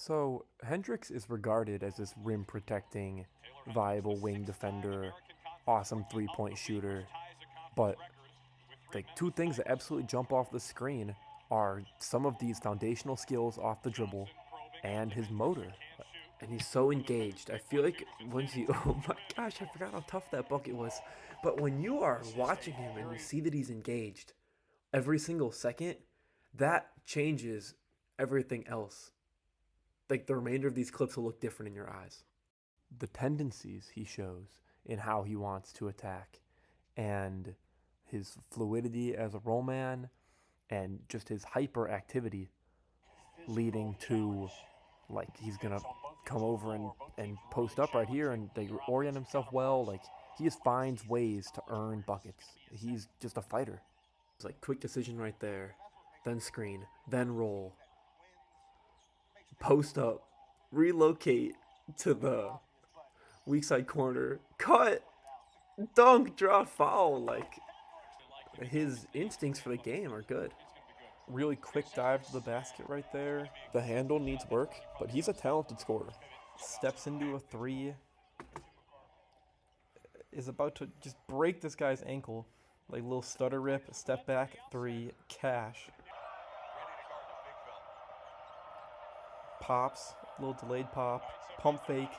So, Hendricks is regarded as this rim protecting, viable wing defender, awesome 3 point shooter. But, like, two things that absolutely jump off the screen are some of these foundational skills off the dribble and his motor. And he's so engaged. I feel like once you, oh my gosh, I forgot how tough that bucket was. But when you are watching him and you see that he's engaged every single second, that changes everything else. Like the remainder of these clips will look different in your eyes. The tendencies he shows in how he wants to attack and his fluidity as a roll man and just his hyperactivity leading to like he's gonna come over and post up right here and they orient himself well. Like he just finds ways to earn buckets. He's just a fighter. It's like quick decision right there, then screen, then roll, post up, relocate to the weak side corner, cut, dunk, draw, foul. Like his instincts for the game are good. Really quick dive to the basket right there. The handle needs work, but he's a talented scorer. Steps into a three. Is about to just break this guy's ankle. Like a little stutter rip, step back, three, cash. Pops, a little delayed pop, pump fake,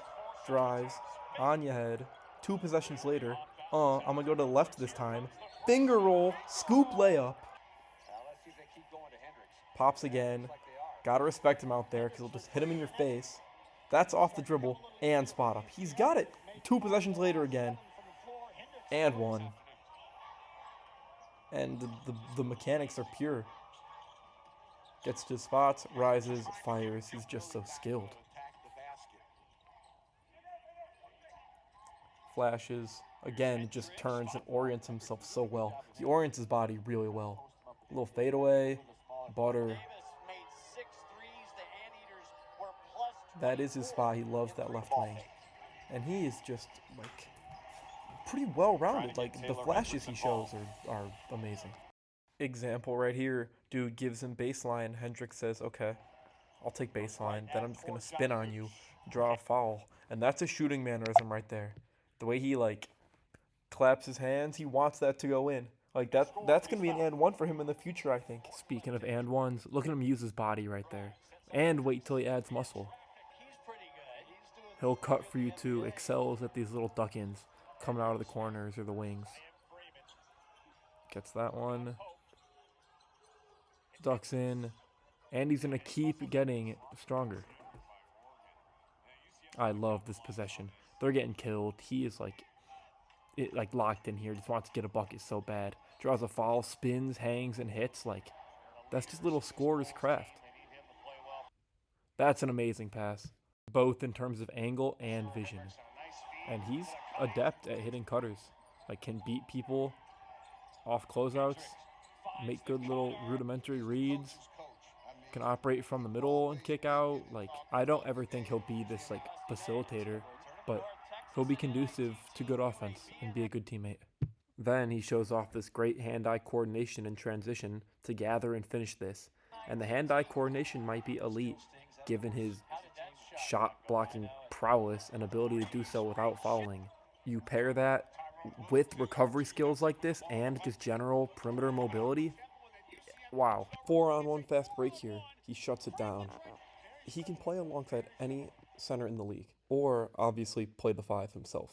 drives, on your head. 2 possessions later, I'm gonna go to the left this time. Finger roll, scoop layup. Pops again. Gotta respect him out there because he'll just hit him in your face. That's off the dribble and spot up. He's got it. 2 possessions later again. And one. And the mechanics are pure. Gets to spots, rises, fires. He's just so skilled. Flashes. Again, just turns and orients himself so well. He orients his body really well. A little fadeaway. Butter. That is his spot. He loves that left wing. And he is just, like, pretty well-rounded. Like, the flashes he shows are amazing. Example right here. Dude gives him baseline. Hendricks says, okay, I'll take baseline. Then I'm just going to spin on you, draw a foul. And that's a shooting mannerism right there. The way he, like, claps his hands, he wants that to go in. Like, that's going to be an and one for him in the future, I think. Speaking of and ones, look at him use his body right there. And wait till he adds muscle. He'll cut for you too, excels at these little duck-ins coming out of the corners or the wings. Gets that one. Ducks in. And he's going to keep getting stronger. I love this possession. They're getting killed. He is like locked in here. Just wants to get a bucket so bad. Draws a foul, spins, hangs, and hits. Like, that's just little scorer's craft. That's an amazing pass, both in terms of angle and vision. And he's adept at hitting cutters. Like, can beat people off closeouts, make good little rudimentary reads, can operate from the middle and kick out. Like, I don't ever think he'll be this, like, facilitator, but he'll be conducive to good offense and be a good teammate. Then he shows off this great hand-eye coordination in transition to gather and finish this. And the hand-eye coordination might be elite, given his shot-blocking prowess and ability to do so without fouling. You pair that with recovery skills like this and just general perimeter mobility, wow. 4-on-1 fast break here. He shuts it down. He can play alongside any center in the league, or obviously play the five himself.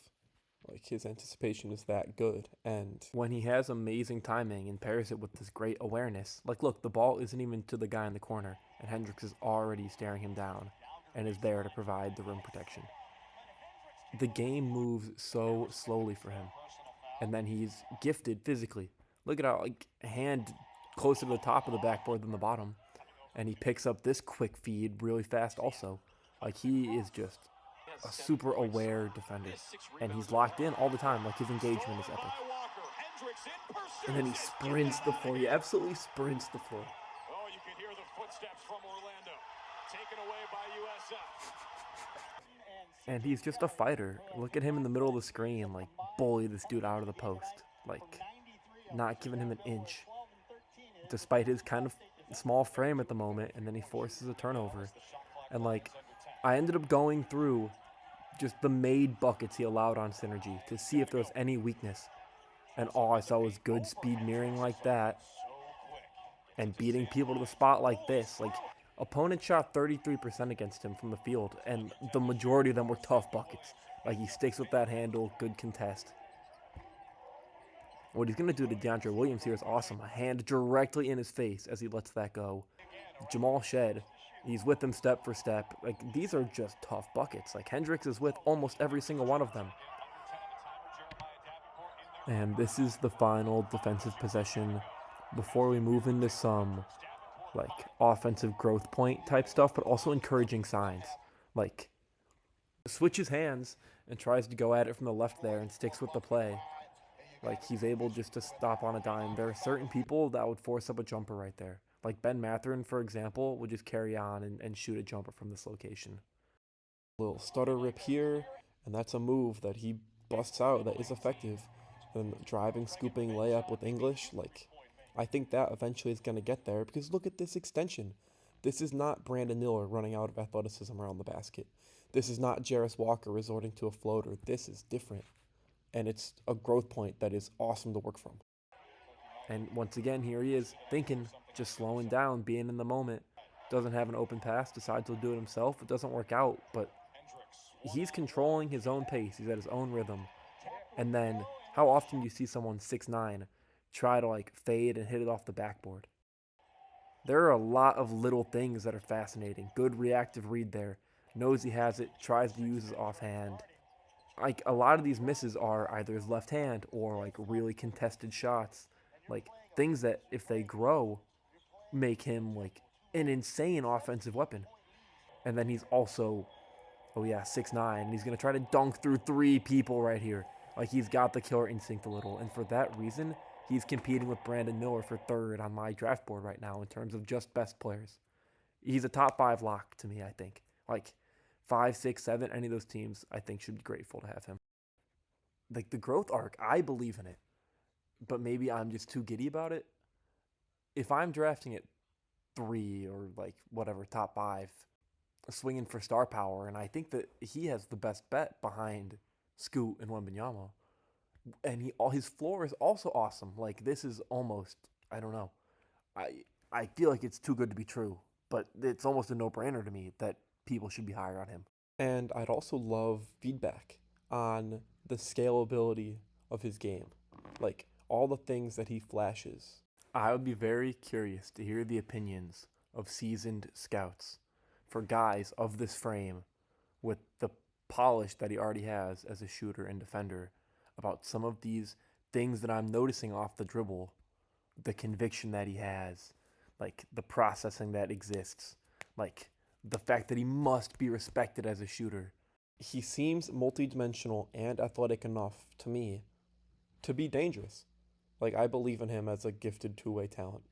Like, his anticipation is that good, and when he has amazing timing and pairs it with this great awareness, like, look, the ball isn't even to the guy in the corner, and Hendricks is already staring him down and is there to provide the rim protection. The game moves so slowly for him, and then he's gifted physically. Look at how, like, hand closer to the top of the backboard than the bottom, and he picks up this quick feed really fast also. Like, he is just a super aware defender, and he's locked in all the time. Like, his engagement is epic. And then he sprints the floor. He absolutely sprints the floor. Oh, you can hear the footsteps from Orlando, taken away by USF. And he's just a fighter. Look at him in the middle of the screen, like, bully this dude out of the post. Like, not giving him an inch, despite his kind of small frame at the moment, and then he forces a turnover. And like, I ended up going through just the made buckets he allowed on Synergy to see if there was any weakness. And all I saw was good speed mirroring like that and beating people to the spot like this. Like, opponent shot 33% against him from the field, and the majority of them were tough buckets. Like, he sticks with that handle, good contest. What he's going to do to DeAndre Williams here is awesome. A hand directly in his face as he lets that go. Jamal Shed, he's with him step for step. Like, these are just tough buckets. Like, Hendricks is with almost every single one of them. And this is the final defensive possession before we move into some, like, offensive growth point type stuff, but also encouraging signs. Like, switches hands and tries to go at it from the left there and sticks with the play. Like, he's able just to stop on a dime. There are certain people that would force up a jumper right there. Like Ben Mathurin, for example, would just carry on and shoot a jumper from this location. Little stutter rip here, and that's a move that he busts out that is effective. And driving, scooping, layup with English, like, I think that eventually is going to get there because look at this extension. This is not Brandon Miller running out of athleticism around the basket. This is not Jarris Walker resorting to a floater. This is different. And it's a growth point that is awesome to work from. And once again, here he is, thinking, just slowing down, being in the moment. Doesn't have an open pass, decides to do it himself. It doesn't work out, but he's controlling his own pace. He's at his own rhythm. And then, how often do you see someone 6'9" try to like fade and hit it off the backboard? There are a lot of little things that are fascinating. Good reactive read there. Knows he has it, tries to use his offhand. Like, a lot of these misses are either his left hand or like really contested shots. Like, things that if they grow make him like an insane offensive weapon. And then he's also, 6'9", and he's going to try to dunk through 3 people right here. Like, he's got the killer instinct a little, and for that reason, he's competing with Brandon Miller for 3rd on my draft board right now in terms of just best players. He's a top 5 lock to me, I think. Like, 5, 6, 7, any of those teams, I think, should be grateful to have him. Like, the growth arc, I believe in it, but maybe I'm just too giddy about it. If I'm drafting at 3 or, like, whatever, top 5, swinging for star power, and I think that he has the best bet behind Scoot and Wembanyama. And his floor is also awesome. Like, this is almost, I don't know. I feel like it's too good to be true, but it's almost a no-brainer to me that people should be higher on him. And I'd also love feedback on the scalability of his game. Like, all the things that he flashes. I would be very curious to hear the opinions of seasoned scouts for guys of this frame with the polish that he already has as a shooter and defender about some of these things that I'm noticing off the dribble, the conviction that he has, like the processing that exists, like the fact that he must be respected as a shooter. He seems multidimensional and athletic enough to me to be dangerous. Like, I believe in him as a gifted two-way talent.